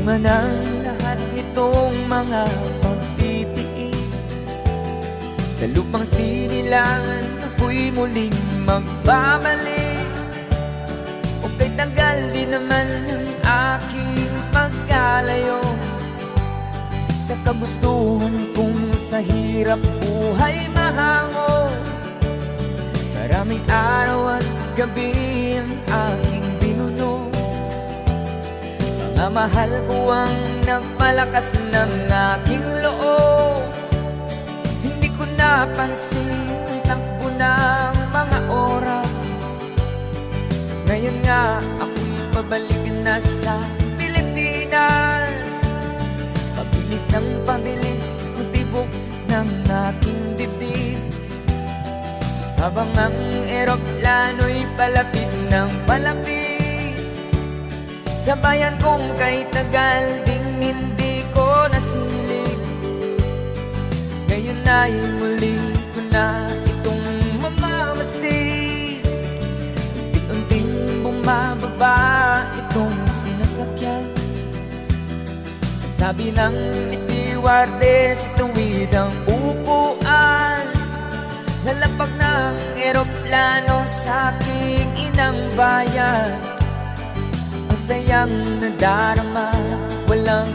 Bunga ng lahat nitong mga pagtitiis, sa lupang sinilangan ako'y muling magbabalik. O kay tagal din naman ang aking pagkalayo sa kagustuhan kong sa hirap buhay mahango. Maraming araw at gabi ang aking binuno, mga mahal ko ang nagpalakas ng aking loob. Hindi ko napansin ang takbo ng mga oras. Ngayon nga ako'y pabalik na sa Pilipinas. Pabilis ng pabilis ang tibok ng aking dibdib, habang ang eroplano'y palapit ng palapit. Sa bayan kong kay tagal ding hindi ko nasilip, ngayon ay muli ko na itong mamamasid. Unti-unting bumababa itong sinasakyan. Sabi ng stewardess, tuwid ang upuan. Lalapag ng eroplano sa aking inang bayan. Ang sayang nadarama, walang